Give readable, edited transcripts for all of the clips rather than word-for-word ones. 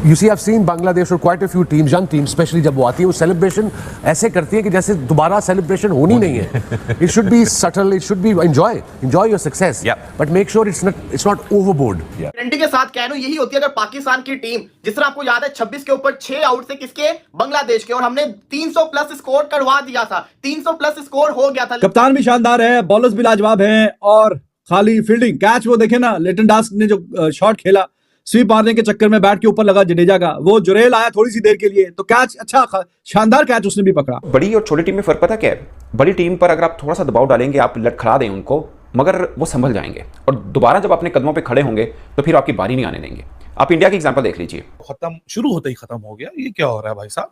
You see, I've seen Bangladesh और quite a few teams, young teams, especially जब वो आती है, वो celebration ऐसे करती है कि जैसे दोबारा celebration होनी नहीं है. It should be subtle, it should be enjoy your success, but make sure it's not overboard. Guarantee के साथ कहना यही होती है अगर पाकिस्तान की टीम, जिस तरह आपको याद है 26 के ऊपर 6 आउट से किसके, बांग्लादेश के, और हमने 300 प्लस स्कोर करवा दिया था, 300 प्लस स्कोर हो गया था. कप्तान भी शानदार है, बॉलर्स भी लाजवाब हैं, और खाली फील्डिंग कैच वो देखे ना, लिटन दास ने जो शॉट खेला स्वीप मारने के चक्कर में बैट के ऊपर लगा जडेजा का, वो जुरेल आया थोड़ी सी देर के लिए तो कैच अच्छा शानदार कैच उसने भी पकड़ा. बड़ी और छोटी टीम में फर्क पता क्या है? बड़ी टीम पर अगर आप थोड़ा सा दबाव डालेंगे, आप लड़खड़ा दें उनको, मगर वो संभल जाएंगे और दोबारा जब अपने कदमों पे खड़े होंगे तो फिर आपकी बारी नहीं आने देंगे. आप इंडिया की एग्जांपल देख लीजिए, खत्म शुरू होते ही खत्म हो गया. ये क्या हो रहा है भाई साहब?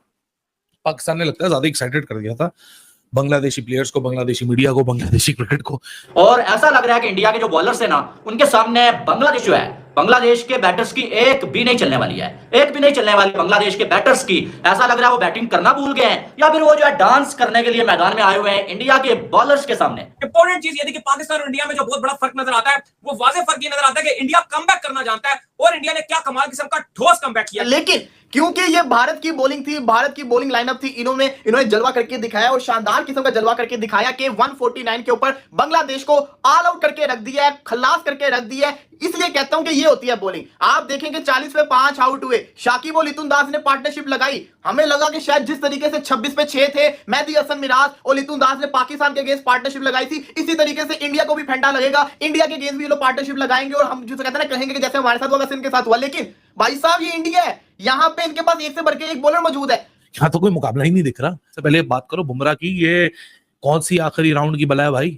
पाकिस्तान ने लगता है ज्यादा एक्साइटेड कर दिया था बांग्लादेशी प्लेयर्स को, बांग्लादेशी मीडिया को, बांग्लादेशी क्रिकेट को. और ऐसा लग रहा है कि इंडिया के जो बॉलर्स है ना, उनके सामने बांग्लादेश जो है, बांग्लादेश के बैटर्स की एक भी नहीं चलने वाली है, एक भी नहीं चलने वाली बांग्लादेश के बैटर्स की. ऐसा लग रहा है वो बैटिंग करना भूल गए हैं या फिर वो जो है डांस करने के लिए मैदान में आए हुए हैं इंडिया के बॉलर्स के सामने. इंपॉर्टेंट चीज ये थी कि पाकिस्तान और इंडिया में जो बहुत बड़ा फर्क नजर आता है, वो वाज़ेह फर्क ये नजर आता है कि इंडिया कमबैक करना जानता है और इंडिया ने क्या कमाल किस्म का ठोस कमबैक किया. लेकिन क्योंकि ये भारत की बॉलिंग थी, भारत की बॉलिंग लाइनअप थी, इन्होंने जलवा करके दिखाया और शानदार किस्म का जलवा करके दिखाया कि 149 के ऊपर बांग्लादेश को ऑल आउट करके रख दिया है, खल्लास करके रख दिया है. इसलिए कहता हूं कि ये होती है बॉलिंग. आप देखेंगे 40 पे 5 आउट हुए, शाकिब और लितुन दास ने पार्टनरशिप लगाई. हमें लगा कि शायद जिस तरीके से 26 पे 6 थे, मेहदी हसन मिराज और लितुन दास ने पाकिस्तान के अगेंस्ट पार्टनरशिप लगाई थी, इसी तरीके से इंडिया को भी फेंटा लगेगा, इंडिया के अगेंस्ट भी ये लोग पार्टनरशिप लगाएंगे और हम जिसे कहते हैं ना, कहेंगे कि जैसे हमारे साथ हुआ वैसे इनके साथ हुआ. लेकिन भाई साहब ये इंडिया है, यहां पे इनके पास एक से बढ़ के एक बॉलर मौजूद है. यहाँ तो कोई मुकाबला ही नहीं दिख रहा. सबसे पहले बात करो बुमराह की, ये कौन सी आखिरी राउंड की बला है भाई?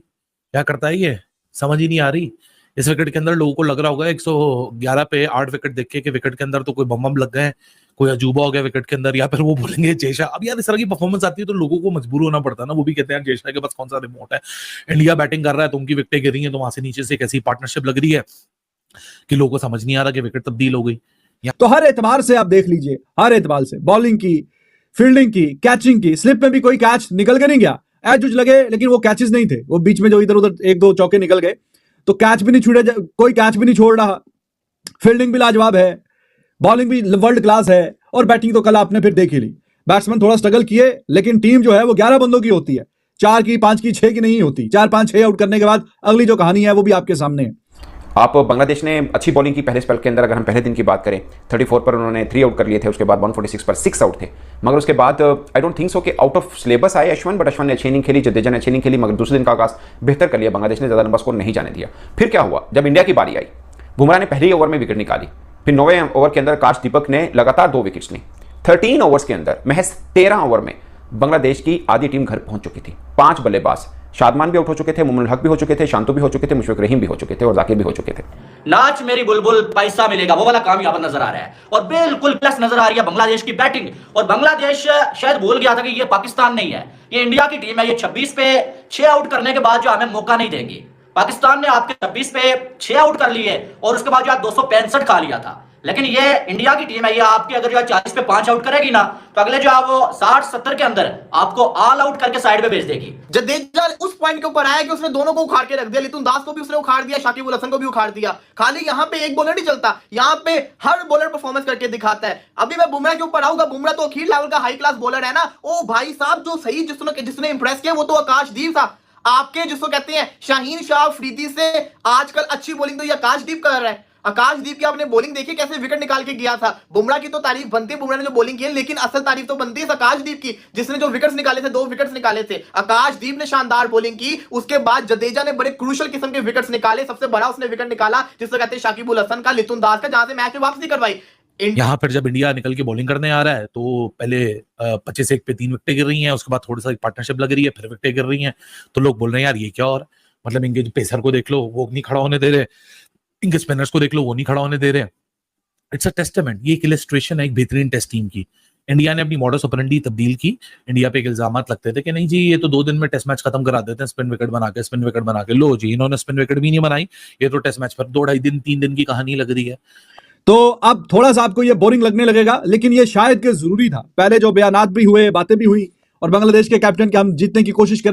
क्या करता है ये, समझ ही नहीं आ रही. इस विकेट के अंदर लोगों को लग रहा होगा 111 पे 8 विकेट देख के कि विकेट के अंदर तो कोई बम लग गए, कोई अजूबा हो गया विकेट के अंदर, या फिर वो बोलेंगे जेशा. अब यार इस तरह की परफॉर्मेंस आती है तो लोगों को मजबूर होना पड़ता है ना. वो भी कहते हैं जेशा के पास कौन सा रिमोट है, इंडिया बैटिंग कर रहा है तो उनकी विकेटें गिर रही है, तो वहां से नीचे से एक ऐसी पार्टनरशिप लग रही है कि लोगों को समझ नहीं आ रहा कि विकेट तब्दील हो गई. तो हर एतबार से आप देख लीजिए, हर एतबार से बॉलिंग की, फील्डिंग की, कैचिंग की, स्लिप में भी कोई कैच निकल के नहीं गया. एज उज लगे लेकिन वो कैचेस नहीं थे, वो बीच में जो इधर उधर एक दो चौके निकल गए तो कैच भी नहीं छूटे, कोई कैच भी नहीं छोड़ रहा. फील्डिंग भी लाजवाब है, बॉलिंग भी वर्ल्ड क्लास है, और बैटिंग तो कल आपने फिर देख ही ली. बैट्समैन थोड़ा स्ट्रगल किए लेकिन टीम जो है वो 11 बंदों की होती है, 4 की 5 की 6 की नहीं होती. 4-5-6 आउट करने के बाद अगली जो कहानी है वो भी आपके सामने है. आप बांग्लादेश ने अच्छी बॉलिंग की पहले स्पेल के अंदर. अगर हम पहले दिन की बात करें, 34 पर उन्होंने 3 आउट कर लिए थे, उसके बाद 146 पर 6 आउट थे. मगर उसके बाद आई डोंट थिंक सो कि आउट ऑफ सिलेबस आए अश्विन, बट अश्विन ने अच्छी इनिंग खेली, जडेजा ने अच्छी इनिंग खेली, मगर दूसरे दिन का आगाज बेहतर कर लिया. बांग्लादेश ने ज़्यादा लंबा स्कोर नहीं जाने दिया. फिर क्या हुआ, जब इंडिया की बारी आई, बुमराह ने पहले ओवर में विकेट निकाली, फिर 9वें ओवर के अंदर आकाश दीपक ने लगातार 2 विकेट्स ली. 13 ओवर्स के अंदर, महज 13 ओवर में बांग्लादेश की आधी टीम घर पहुंच चुकी थी. 5 बल्लेबाज, शादमान भी आउट हो चुके थे, मोमिनुल हक भी हो चुके थे, शांतु भी हो चुके थे, मुशफिक रहीम भी हो चुके थे और जाकिर भी हो चुके थे. नाच मेरी बुलबुल पैसा मिलेगा, वो वाला काम यहाँ पर नजर आ रहा है और बिल्कुल प्लस नजर आ रही है बांग्लादेश की बैटिंग. और बांग्लादेश शायद भूल गया था कि ये पाकिस्तान नहीं है, ये इंडिया की टीम है. ये 26 पे 6 आउट करने के बाद जो हमें मौका नहीं देंगी. पाकिस्तान ने आपके 26 पे 6 आउट कर लिए और उसके बाद जो 265 खा लिया था. लेकिन ये इंडिया की टीम है, ये आपकी अगर जो 40 पे 5 आउट करेगी ना, तो अगले जो आप 60-70 के अंदर आपको ऑल आउट करके साइड पे भेज देगी. जडेजा उस पॉइंट के ऊपर आया कि उसने दोनों को उखाड़ के रख दिया, लितुन दास को भी उसने उखाड़ दिया, शाकिब उल हसन को भी उखाड़ दिया. खाली यहाँ पे एक बॉलर नहीं चलता, यहाँ पे हर बॉलर परफॉर्मेंस करके दिखाता है. अभी मैं बुमराह के ऊपर आऊंगा. बुमराह तो अखीर लेवल का हाई क्लास बॉलर है ना. ओ भाई साहब, जो सही जिसने इंप्रेस किया वो तो आकाशदीप था. आपके जिसको कहते हैं शाहीन शाह अफरीदी से आजकल अच्छी बॉलिंग तो ये आकाशदीप कर रहा है. आकाशदीप की आपने बॉलिंग देखी कैसे विकेट निकाल के गया था. बुमराह की तो तारीफ बनती है, बुमराह ने जो बॉलिंग की है, लेकिन असल तारीफ तो बनती है आकाशदीप की, जिसने जो विकेट्स निकाले थे, 2 विकेट्स निकाले थे. आकाशदीप ने शानदार बॉलिंग की. उसके बाद जडेजा ने बड़े क्रूशियल किस्म के विकेट्स निकाले. सबसे बड़ा उसने विकेट निकाला जिसको कहते हैं शाकिब उल हसन का, लितुन दास का, जहां से मैच में वापसी करवाई. यहाँ फिर जब इंडिया निकल के बॉलिंग करने आ रहा है तो पहले 25-1 पे 3 विकेटें गिर रही हैं, उसके बाद थोड़ी सा पार्टनरशिप लग रही है, फिर विकेटें गिर रही हैं. तो लोग बोल रहे हैं यार ये क्या, और मतलब इनके पेसर को देख लो वो नहीं खड़ा होने दे रहे, इनके स्पिनर्स को देख लो वो नहीं खड़ा होने दे रहे. इट्स अ टेस्टामेंट, ये एक इलस्ट्रेशन है एक बेहतरीन टेस्ट टीम की. इंडिया ने अपनी मॉडस ऑपरेंडी तब्दील की. इंडिया पे इल्जामात लगते थे कि नहीं जी ये तो 2 दिन में टेस्ट मैच खत्म करा देते हैं स्पिन विकेट बना के. लो जी, इन्होंने स्पिन विकेट भी नहीं बनाई, ये तो टेस्ट मैच पर 2-2.5 दिन 3 दिन की कहानी लग रही है. तो अब थोड़ा सा आपको ये बोरिंग लगने लगेगा, लेकिन ये शायद के जरूरी था. पहले जो बयानात भी हुए, बातें भी हुई, और बांग्लादेश के कैप्टन के हम जीतने की कोशिश करें.